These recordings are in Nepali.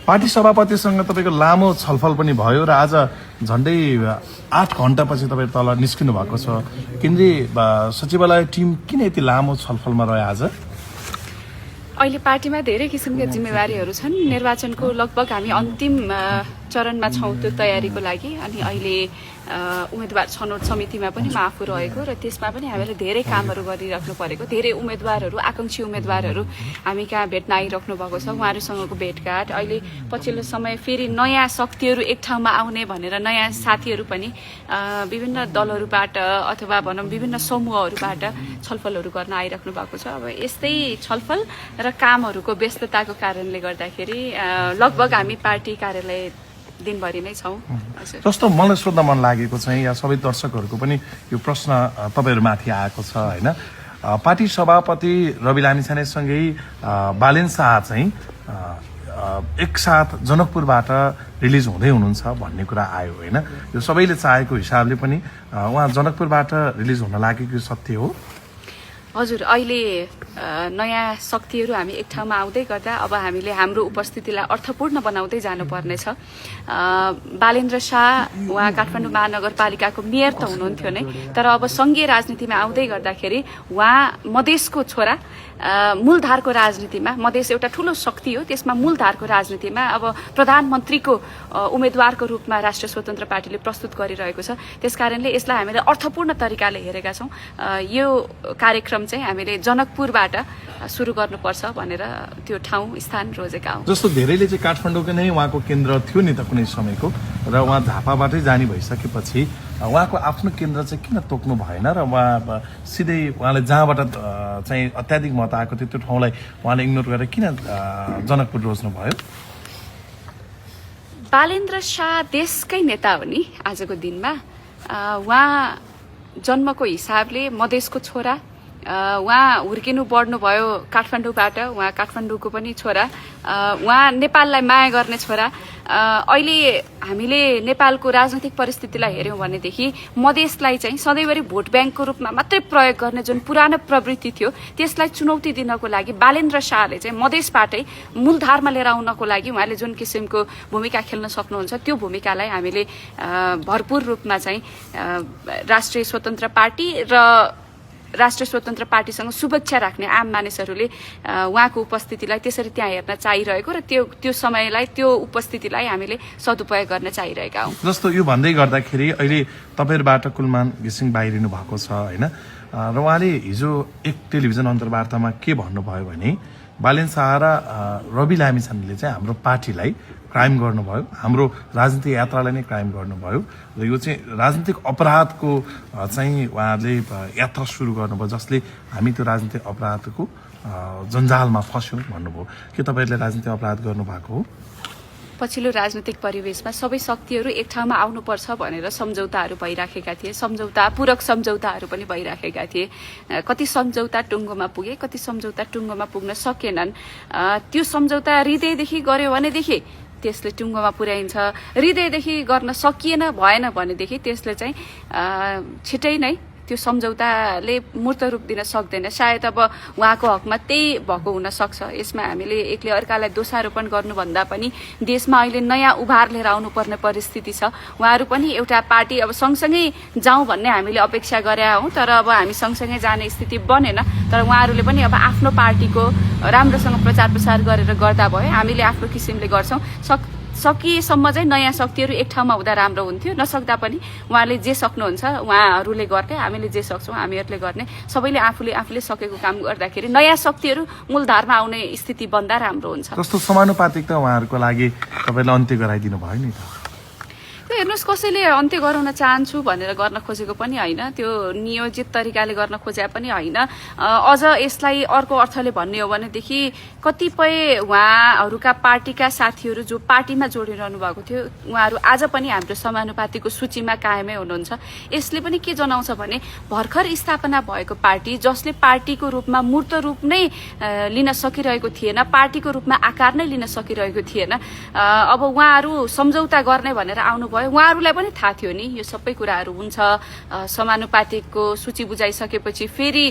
पार्टी सभापतिसँग तपाईँको लामो छलफल पनि भयो र आज झन्डै 8 घण्टापछि तपाईँ तल निस्किनु भएको छ। केन्द्रीय सचिवालय टिम किन यति लामो छलफलमा रह्यो आज? अहिले पार्टीमा धेरै किसिमका जिम्मेवारीहरू छन्। निर्वाचनको लगभग हामी अन्तिम चरणमा छौँ त्यो तयारीको लागि। अनि अहिले उम्मेदवार छनौट समितिमा पनि म आफू रहेको र त्यसमा पनि हामीले धेरै कामहरू गरिराख्नु परेको। धेरै उम्मेदवारहरू, आकांक्षी उम्मेदवारहरू हामी कहाँ भेट्न आइराख्नु भएको छ। उहाँहरूसँगको भेटघाट, अहिले पछिल्लो समय फेरि नयाँ शक्तिहरू एक ठाउँमा आउने भनेर नयाँ साथीहरू पनि विभिन्न दलहरूबाट अथवा भनौँ विभिन्न समूहहरूबाट छलफलहरू गर्न आइराख्नु भएको छ। अब यस्तै छलफल र कामहरूको व्यस्तताको कारणले गर्दाखेरि लगभग हामी पार्टी कार्यालय दिनभरि नै छौँ। जस्तो मलाई सोध्न मन लागेको चाहिँ या सबै दर्शकहरूको पनि यो प्रश्न तपाईँहरूमाथि आएको छ होइन, पार्टी सभापति रवि लामिछानेसँगै बालेन शाह चाहिँ एकसाथ जनकपुरबाट रिलिज हुँदै हुनुहुन्छ भन्ने कुरा आयो होइन। यो सबैले चाहेको हिसाबले पनि उहाँ जनकपुरबाट रिलिज हुन लागेको सत्य हो? हजुर, अहिले नयाँ शक्तिहरू हामी एक ठाउँमा आउँदै गर्दा अब हामीले हाम्रो उपस्थितिलाई अर्थपूर्ण बनाउँदै जानुपर्नेछ। बालेन्द्र शाह उहाँ काठमाडौँ महानगरपालिकाको मेयर त हुनुहुन्थ्यो नै, तर अब सङ्घीय राजनीतिमा आउँदै गर्दाखेरि उहाँ मधेसको छोरा, मूलधारको राजनीतिमा मधेस एउटा ठुलो शक्ति हो, त्यसमा मूलधारको राजनीतिमा अब प्रधानमन्त्रीको उम्मेदवारको रूपमा राष्ट्रिय स्वतन्त्र पार्टीले प्रस्तुत गरिरहेको छ। त्यसकारणले यसलाई हामीले अर्थपूर्ण तरिकाले हेरेका छौँ। यो कार्यक्रम चाहिँ हामीले जनकपुरबाट सुरु गर्नुपर्छ भनेर त्यो ठाउँ स्थान रोजेका हौँ। जस्तो धेरैले चाहिँ काठमाडौँको नै उहाँको केन्द्र थियो नि त कुनै समयको, र उहाँ झापाबाटै जाने भइसकेपछि उहाँको आफ्नो केन्द्र चाहिँ किन तोक्नु भएन र उहाँ सिधै उहाँले जहाँबाट चाहिँ अत्याधिक मत आएको थियो त्यो ठाउँलाई उहाँले इग्नोर गरेर किन जनकपुर रोज्नु भयो? बालेन्द्र शाह देशकै नेता हो नि आजको दिनमा। उहाँ जन्मको हिसाबले मधेसको छोरा, उहाँ हुर्किनु बढ्नु भयो काठमाडौँबाट, उहाँ काठमाडौँको पनि छोरा, उहाँ नेपाललाई माया गर्ने छोरा। अहिले हामीले नेपालको राजनैतिक परिस्थितिलाई हेऱ्यौँ भनेदेखि मधेसलाई चाहिँ सधैँभरि भोट ब्याङ्कको रूपमा मात्रै प्रयोग गर्ने जुन पुरानो प्रवृत्ति थियो त्यसलाई चुनौती दिनको लागि बालेन्द्र शाहले चाहिँ मधेसबाटै मूलधारमा लिएर आउनको लागि उहाँले जुन किसिमको भूमिका खेल्न सक्नुहुन्छ त्यो भूमिकालाई हामीले भरपूर रूपमा चाहिँ राष्ट्रिय स्वतन्त्र पार्टी र राष्ट्रिय स्वतन्त्र पार्टीसँग शुभेच्छा राख्ने आम मानिसहरूले उहाँको उपस्थितिलाई त्यसरी त्यहाँ हेर्न चाहिरहेको र त्यो समयलाई, त्यो उपस्थितिलाई हामीले सदुपयोग गर्न चाहिरहेका हौँ। जस्तो यो भन्दै गर्दाखेरि अहिले तपाईँहरूबाट कुलमान घिसिङ बाहिरिनु भएको छ होइन, र उहाँले हिजो एक टेलिभिजन अन्तर्वार्तामा के भन्नुभयो भने बालेन शाह र रवि लामिछानेले चाहिँ हाम्रो पार्टीलाई क्राइम गर्नुभयो, हाम्रो राजनीतिक यात्रालाई नै क्राइम गर्नुभयो र यो चाहिँ राजनीतिक अपराधको चाहिँ उहाँले यात्रा सुरु गर्नुभयो जसले हामी त्यो राजनीतिक अपराधको जन्जालमा फस्यौँ भन्नुभयो। के तपाईँहरूले राजनीतिक अपराध गर्नुभएको हो? पछिल्लो राजनीतिक परिवेशमा सबै शक्तिहरू एक ठाउँमा आउनुपर्छ भनेर सम्झौताहरू भइराखेका थिए, पूरक सम्झौताहरू पनि भइराखेका थिए। कति सम्झौता टुङ्गोमा पुगे, कति सम्झौता टुङ्गोमा पुग्न सकेनन्। त्यो सम्झौता हृदयदेखि गर्यो भनेदेखि त्यसले टुङ्गोमा पुर्याइन्छ, हृदयदेखि गर्न सकिएन भएन भनेदेखि त्यसले चाहिँ छिटै नै त्यो सम्झौताले मूर्त रूप दिन सक्दैन। सायद अब उहाँको हकमा त्यही भएको हुन सक्छ। यसमा हामीले एकले अर्कालाई दोषारोपण गर्नुभन्दा पनि देशमा अहिले नयाँ उभार लिएर आउनुपर्ने परिस्थिति छ। उहाँहरू पनि एउटा पार्टी अब सँगसँगै जाउँ भन्ने हामीले अपेक्षा गरेका हौँ, तर अब हामी सँगसँगै जाने स्थिति बनेन। तर उहाँहरूले पनि अब आफ्नो पार्टीको राम्रोसँग प्रचार प्रसार गरेर गर्दा भयो, हामीले आफ्नो किसिमले गर्छौँ। सकिएसम्म चाहिँ नयाँ शक्तिहरू एक ठाउँमा हुँदा राम्रो हुन्थ्यो। नसक्दा पनि उहाँले जे सक्नुहुन्छ उहाँहरूले गर्ने, हामीले जे सक्छौँ हामीहरूले गर्ने। सबैले आफूले सकेको काम गर्दाखेरि नयाँ शक्तिहरू मूलधारमा आउने स्थिति बन्दा राम्रो हुन्छ। कस्तो समानुपातिकता उहाँहरूको लागि तपाईँले अन्त्य गराइदिनु भयो नि त? हेर्नुहोस्, कसैले अन्त्य गराउन चाहन्छु भनेर गर्न खोजेको पनि होइन, त्यो नियोजित तरिकाले गर्न खोजे पनि होइन। अझ यसलाई अर्को अर्थले भन्ने हो भनेदेखि कतिपय उहाँहरूका पार्टीका साथीहरू जो पार्टीमा जोडिरहनु भएको थियो उहाँहरू आज पनि हाम्रो समानुपातिको सूचीमा कायमै हुनुहुन्छ। यसले पनि के जनाउँछ भने भर्खर स्थापना भएको पार्टी जसले पार्टीको रूपमा मूर्त रूप नै लिन सकिरहेको थिएन, पार्टीको रूपमा आकार नै लिन सकिरहेको थिएन, अब उहाँहरू सम्झौता गर्ने भनेर आउनुभयो। उहाँहरूलाई पनि थाहा थियो नि यो सबै कुराहरू हुन्छ। समानुपातिकको सूची बुझाइसकेपछि फेरि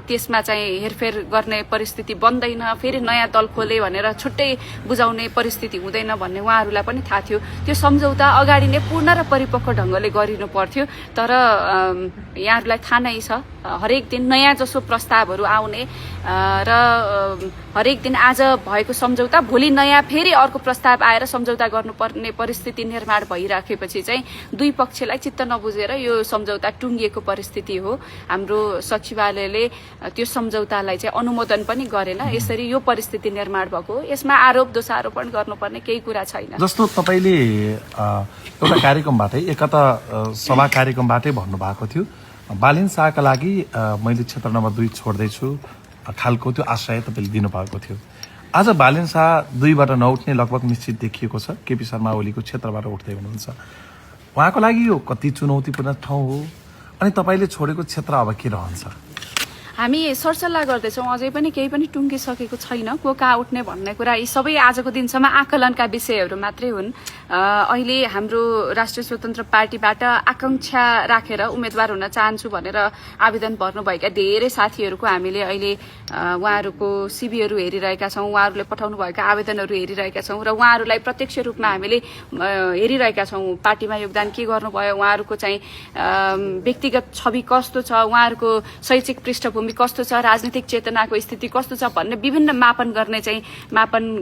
त्यसमा चाहिँ हेरफेर गर्ने परिस्थिति बन्दैन, फेरि नयाँ दल खोले भनेर छुट्टै बुझाउने परिस्थिति हुँदैन भन्ने उहाँहरूलाई पनि थाहा थियो। त्यो सम्झौता अगाडि नै पूर्ण र परिपक्व ढङ्गले गरिनु पर्थ्यो। तर यहाँहरूलाई थाहा नै छ हरेक दिन नयाँ जसो प्रस्तावहरू आउने र हरेक दिन आज भएको सम्झौता भोलि नयाँ फेरि अर्को प्रस्ताव आएर सम्झौता गर्नुपर्ने परिस्थिति निर्माण भइराखेपछि चाहिँ दुई पक्षलाई चित्त नबुझेर यो सम्झौता टुङ्गिएको परिस्थिति हो। हाम्रो सचिवालयले त्यो सम्झौतालाई चाहिँ अनुमोदन पनि गरेन, यसरी यो परिस्थिति निर्माण भएको हो। यसमा आरोप दोषारोपण गर्नुपर्ने केही कुरा छैन। जस्तो तपाईँले एउटा कार्यक्रमबाटै एकता सभा कार्यक्रमबाटै भन्नुभएको थियो बालिन शाहका लागि मैले क्षेत्र नम्बर 2 छोड्दैछु खालको त्यो आशय तपाईँले दिनुभएको थियो। आज बालिन शाह 2बाट नउठ्ने लगभग निश्चित देखिएको छ। केपी शर्मा ओलीको क्षेत्रबाट उठ्दै हुनुहुन्छ। उहाँको लागि यो कति चुनौतीपूर्ण ठाउँ हो अनि तपाईँले छोडेको क्षेत्र अब के रहन्छ? हामी सरसल्लाह गर्दैछौँ, अझै पनि केही पनि टुङ्गिसकेको छैन को कहाँ उठ्ने भन्ने कुरा। यी सबै आजको दिनसम्म आकलनका विषयहरू मात्रै हुन्। अहिले हाम्रो राष्ट्रिय स्वतन्त्र पार्टीबाट आकांक्षा राखेर उम्मेदवार हुन चाहन्छु भनेर आवेदन भर्नुभएका धेरै साथीहरूको हामीले अहिले उहाँहरूको सिभीहरू हेरिरहेका छौँ, उहाँहरूले पठाउनु भएका आवेदनहरू हेरिरहेका छौँ र उहाँहरूलाई प्रत्यक्ष रूपमा हामीले हेरिरहेका छौँ। पार्टीमा योगदान के गर्नुभयो, उहाँहरूको चाहिँ व्यक्तिगत छवि कस्तो छ, उहाँहरूको शैक्षिक पृष्ठभूमि कस्तो छ, राजनीतिक चेतनाको स्थिति कस्तो छ भन्ने विभिन्न मापन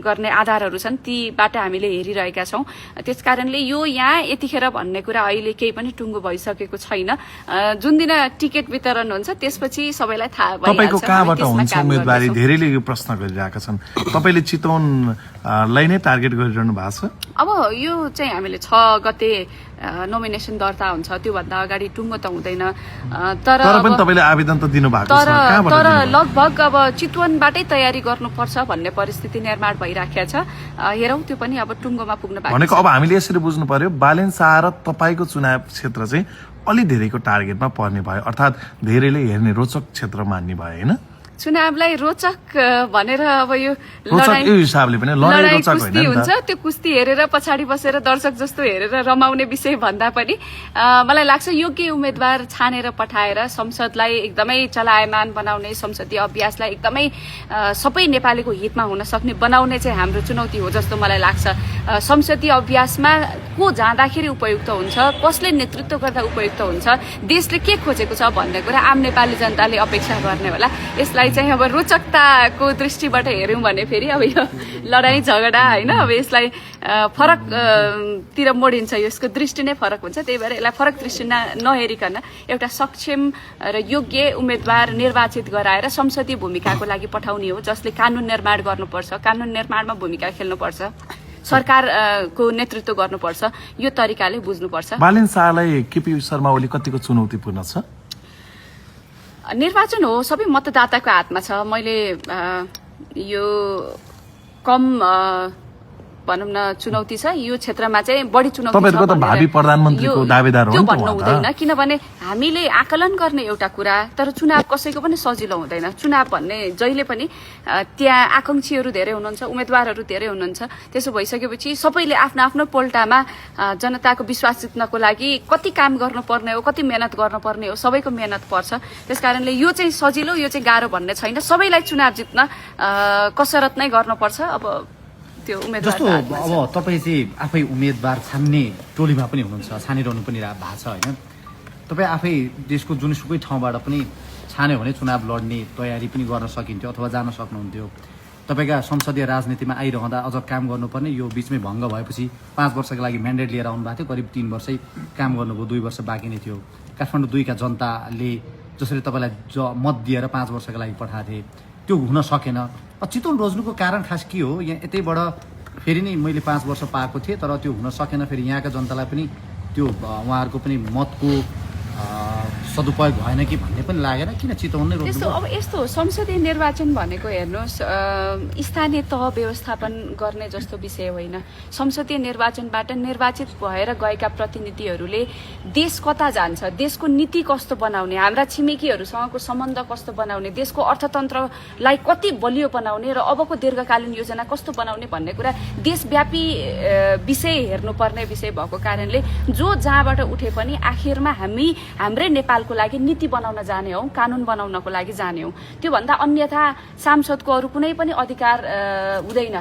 गर्ने आधारहरू छन्, तीबाट हामीले हेरिरहेका छौँ। त्यसकारणले यो यहाँ यतिखेर भन्ने कुरा अहिले केही पनि टुङ्गो भइसकेको छैन। जुन दिन टिकट वितरण हुन्छ त्यसपछि सबैलाई थाहा भइहाल्छ। तपाईको कहाँबाट हुन्छ उम्मेदवारी? धेरैले यो प्रश्न गरिरहेका छन्। तपाईले चितवनलाई नै टार्गेट गरिरहनु भएको छ? अब यो चाहिँ हामीले 6 गते नोमिनेसन दर्ता हुन्छ, त्योभन्दा अगाडि टुङ्गो त हुँदैन। तर पनि तपाईँले आवेदन त दिनुभएको छ। तर लगभग अब चितवनबाटै तयारी गर्नुपर्छ भन्ने परिस्थिति निर्माण भइराखेको छ। हेरौँ त्यो पनि अब टुङ्गोमा पुग्न बाँकी छ। भनेको अब हामीले यसरी बुझ्नु पर्यो बालेन शाह र तपाईँको चुनाव क्षेत्र चाहिँ अलि धेरैको टार्गेटमा पर्ने भयो, अर्थात् धेरैले हेर्ने रोचक क्षेत्र मान्ने भयो होइन? चुनावलाई रोचक भनेर अब यो हिसाबले पनि लडाई कुस्ती हुन्छ, त्यो कुस्ती हेरेर पछाडि बसेर दर्शक जस्तो हेरेर रमाउने विषय भन्दा पनि मलाई लाग्छ योग्य उम्मेदवार छानेर पठाएर संसदलाई एकदमै चलायमान बनाउने, संसदीय अभ्यासलाई एकदमै सबै नेपालीको हितमा हुन सक्ने बनाउने चाहिँ हाम्रो चुनौती हो जस्तो मलाई लाग्छ। संसदीय अभ्यासमा को जाँदाखेरि उपयुक्त हुन्छ, कसले नेतृत्व गर्दा उपयुक्त हुन्छ, देशले के खोजेको छ भन्ने कुरा आम नेपाली जनताले अपेक्षा गर्ने होला। यसलाई चाहिँ अब रोचकताको दृष्टिबाट हेर्यौँ भने फेरि अब यो लडाई झगडा होइन, अब यसलाई फरक तिर मोडिन्छ, यसको दृष्टि नै फरक हुन्छ। त्यही भएर यसलाई फरक दृष्टि नहेरिकन एउटा सक्षम र योग्य उम्मेदवार निर्वाचित गराएर संसदीय भूमिकाको लागि पठाउने हो, जसले कानुन निर्माण गर्नुपर्छ, कानुन निर्माणमा भूमिका खेल्नुपर्छ, सरकारको नेतृत्व गर्नुपर्छ, यो तरिकाले बुझ्नुपर्छ। बालेन शाहलाई केपी शर्मा ओली कतिको चुनौतीपूर्ण छ? निर्वाचन हो, सबै मतदाताको हातमा छ। मैले यो कम भनौँ न चुनौती छ, यो क्षेत्रमा चाहिँ बढी चुनौती छ तपाईहरुको त भावी प्रधानमन्त्रीको दावेदार हो नि त भन्नु हुँदैन, किनभने हामीले आकलन गर्ने एउटा कुरा, तर चुनाव कसैको पनि सजिलो हुँदैन। चुनाव भन्ने जहिले पनि त्यहाँ आकांक्षीहरू धेरै हुनुहुन्छ, उम्मेदवारहरू धेरै हुनुहुन्छ। त्यसो भइसकेपछि सबैले आफ्नो आफ्नो पोल्टामा जनताको विश्वास जित्नको लागि कति काम गर्नुपर्ने हो, कति मेहनत गर्नुपर्ने हो, सबैको मेहनत पर्छ। त्यसकारणले यो चाहिँ सजिलो, यो चाहिँ गाह्रो भन्ने छैन। सबैलाई चुनाव जित्न कसरत नै गर्नुपर्छ। अब जस्तो अब तपाईँ चाहिँ आफै उम्मेदवार छान्ने टोलीमा पनि हुनुहुन्छ, छानिरहनु पनि भएको छ होइन? तपाईँ आफै देशको जुनसुकै ठाउँबाट पनि छान्यो भने चुनाव लड्ने तयारी पनि गर्न सकिन्थ्यो अथवा जान सक्नुहुन्थ्यो। तपाईँका संसदीय राजनीतिमा आइरहँदा अझ काम गर्नुपर्ने, यो बिचमै भङ्ग भएपछि 5 वर्षको लागि म्यान्डेट लिएर आउनु भएको थियो, करिब 3 वर्षै काम गर्नुभयो, 2 वर्ष बाँकी नै थियो। काठमाडौँ 2 का जनताले जसरी तपाईँलाई मत दिएर 5 वर्षको लागि पठाएको थिए, त्यो हुन सकेन। चितवन रोज्नुको कारण खास के हो? यहाँ यतैबाट फेरि नै मैले 5 वर्ष पाएको थिएँ, तर त्यो हुन सकेन। फेरि यहाँका जनतालाई पनि त्यो उहाँहरूको पनि मतको सदुपयोग भएन कि भन्ने पनि लागेन किन चितवन नै त्यस्तो रोक्नु अब यस्तो संसदीय निर्वाचन भनेको हेर्नुहोस् स्थानीय तह व्यवस्थापन गर्ने जस्तो विषय होइन। संसदीय निर्वाचनबाट निर्वाचित भएर गएका प्रतिनिधिहरूले देश कता जान्छ, देशको नीति कस्तो बनाउने, हाम्रा छिमेकीहरूसँगको सम्बन्ध कस्तो बनाउने, देशको अर्थतन्त्रलाई कति बलियो बनाउने र अबको दीर्घकालीन योजना कस्तो बनाउने भन्ने कुरा देशव्यापी विषय हेर्नुपर्ने विषय भएको कारणले जो जहाँबाट उठे पनि आखिरमा हाम्रै नेपालको लागि नीति बनाउन जाने हौ, कानुन बनाउनको लागि जाने हौ। त्योभन्दा अन्यथा सांसदको अरू कुनै पनि अधिकार हुँदैन।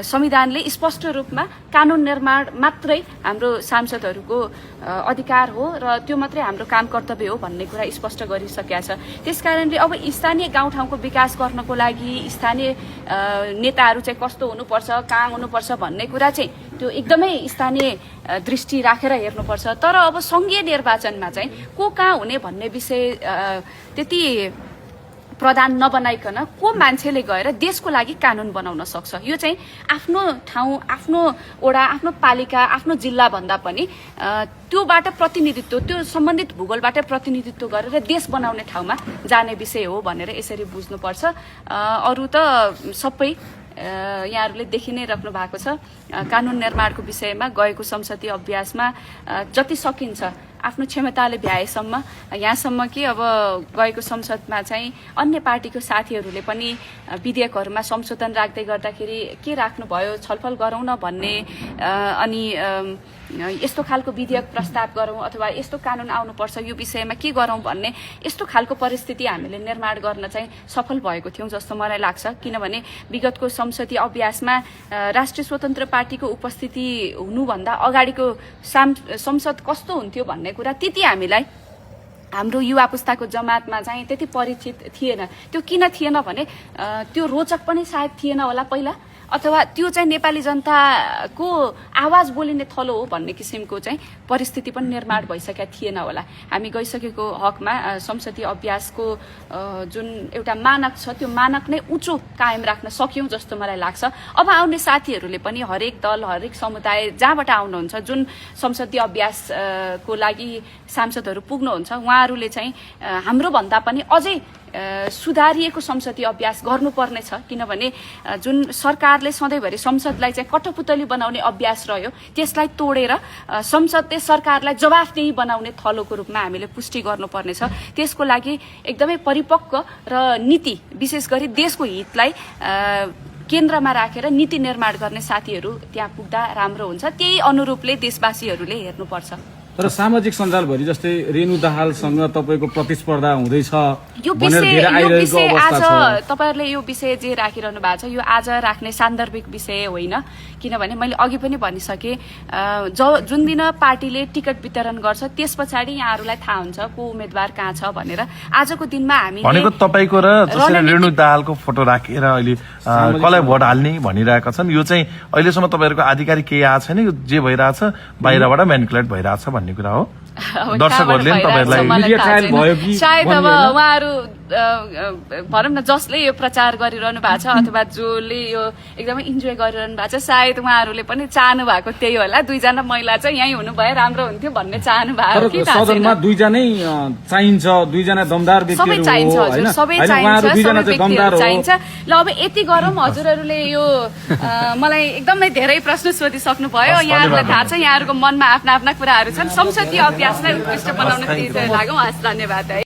संविधानले स्पष्ट रूपमा कानुन निर्माण मात्रै हाम्रो सांसदहरूको अधिकार हो र त्यो मात्रै हाम्रो काम कर्तव्य हो भन्ने कुरा स्पष्ट गरिसकेका छ। त्यसकारणले अब स्थानीय गाउँठाउँको विकास गर्नको लागि स्थानीय नेताहरू चाहिँ कस्तो हुनुपर्छ, कहाँ हुनुपर्छ भन्ने कुरा चाहिँ त्यो एकदमै स्थानीय दृष्टि राखेर हेर्नुपर्छ। तर अब संघीय निर्वाचनमा चाहिँ को कहाँ हुने भन्ने विषय त्यति प्रधान नबनाइकन को मान्छेले गएर देशको लागि कानुन बनाउन सक्छ, यो चाहिँ आफ्नो ठाउँ, आफ्नो वडा, आफ्नो पालिका, आफ्नो जिल्ला भन्दा पनि त्योबाट प्रतिनिधित्व, त्यो सम्बन्धित भूगोलबाट प्रतिनिधित्व गरेर देश बनाउने ठाउँमा जाने विषय हो भनेर यसरी बुझ्नुपर्छ। अरू त सबै यहाँहरूले देखि नै राख्नु भएको छ। कानुन निर्माणको विषयमा गएको संसदीय अभ्यासमा जति सकिन्छ आफ्नो क्षमताले भ्याएसम्म, यहाँसम्म कि अब गएको संसदमा चाहिँ अन्य पार्टीको साथीहरूले पनि विधेयकहरूमा संशोधन राख्दै गर्दाखेरि के राख्नुभयो, छलफल गरौँ न भन्ने, अनि यस्तो खालको विधेयक प्रस्ताव गरौँ अथवा यस्तो कानुन आउनुपर्छ यो विषयमा के गरौँ भन्ने यस्तो खालको परिस्थिति हामीले निर्माण गर्न चाहिँ सफल भएको थियौँ जस्तो मलाई लाग्छ। किनभने विगतको संसदीय अभ्यासमा राष्ट्रिय स्वतन्त्र पार्टीको उपस्थिति हुनुभन्दा अगाडिको संसद कस्तो हुन्थ्यो भन्ने कुरा त्यति हामीलाई हाम्रो युवा पुस्ताको जमातमा चाहिँ त्यति परिचित थिएन। त्यो किन थिएन भने त्यो रोचक पनि सायद थिएन होला पहिला, अथवा त्यो चाहिँ नेपाली जनताको आवाज बोलिने थलो हो भन्ने किसिमको चाहिँ परिस्थिति पनि निर्माण भइसकेका थिएन होला। हामी गइसकेको हकमा संसदीय अभ्यासको जुन एउटा मानक छ त्यो मानक नै उच्च कायम राख्न सक्यौँ जस्तो मलाई लाग्छ। अब आउने साथीहरूले पनि हरेक दल, हरेक समुदाय जहाँबाट आउनुहुन्छ, जुन संसदीय अभ्यासको लागि सांसदहरू पुग्नुहुन्छ, उहाँहरूले चाहिँ हाम्रो भन्दा पनि अझै सुधारिएको संसदीय अभ्यास गर्नुपर्ने छ। किनभने जुन सरकारले सधैँभरि संसदलाई चाहिँ कठपुतली बनाउने अभ्यास रह्यो त्यसलाई तोडेर संसदले सरकारलाई जवाफदेही बनाउने थलोको रूपमा हामीले पुष्टि गर्नुपर्ने छ। त्यसको लागि एकदमै परिपक्व र नीति, विशेष गरी देशको हितलाई केन्द्रमा राखेर नीति निर्माण गर्ने साथीहरू त्यहाँ पुग्दा राम्रो हुन्छ। त्यही अनुरूपले देशवासीहरूले हेर्नुपर्छ। तर सामाजिक सञ्जालभरि जस्तै रेणु दाहालसँग तपाईँको प्रतिस्पर्धा हुँदैछ यो भनेर धेरै आइरहेको अवस्था छ। तपाईहरुले यो विषय जे राखिरहनु भएको छ यो आज राख्ने सान्दर्भिक विषय होइन। किनभने मैले अघि पनि भनिसके, जुन दिन पार्टीले टिकट वितरण गर्छ त्यस पछाडि यहाँहरूलाई थाहा हुन्छ को उम्मेदवार कहाँ छ भनेर। आजको दिनमा हामी भनेको तपाईँको र जसरी रेणु दाहालको फोटो राखेर अहिले कसलाई भोट हाल्ने भनिरहेका छन्, यो चाहिँ अहिलेसम्म तपाईँहरूको आधिकारिक केही आएको छैन, यो जे भइरहेछ बाहिरबाट म्यानिपुलेट भइरहेछ भन्ने कुरा हो। दर्शकहरूले तपाईँहरूलाई सायद अब उहाँहरू भनौँ न जसले यो प्रचार गरिरहनु भएको छ अथवा जसले यो एकदमै इन्जोय गरिरहनु भएको छ, सायद उहाँहरूले पनि चाहनु भएको त्यही होला, दुईजना महिला चाहिँ यहीँ हुनुभए राम्रो हुन्थ्यो भन्ने चाहनु भएको कि सदनमा दुईजनै चाहिन्छ, दुईजना दमदार व्यक्तिहरू सबै चाहिन्छ हजुर, सबै चाहिन्छ, सबै व्यक्तिहरू चाहिन्छ। ल अब यति गरौँ, हजुरहरूले यो मलाई एकदमै धेरै प्रश्न सोधिसक्नु भयो। यहाँहरूलाई थाहा छ यहाँहरूको मनमा आफ्ना आफ्ना कुराहरू छन्। संसदीय अभ्यासलाई उत्कृष्ट बनाउन लाग्यौँ। हस्, धन्यवाद है।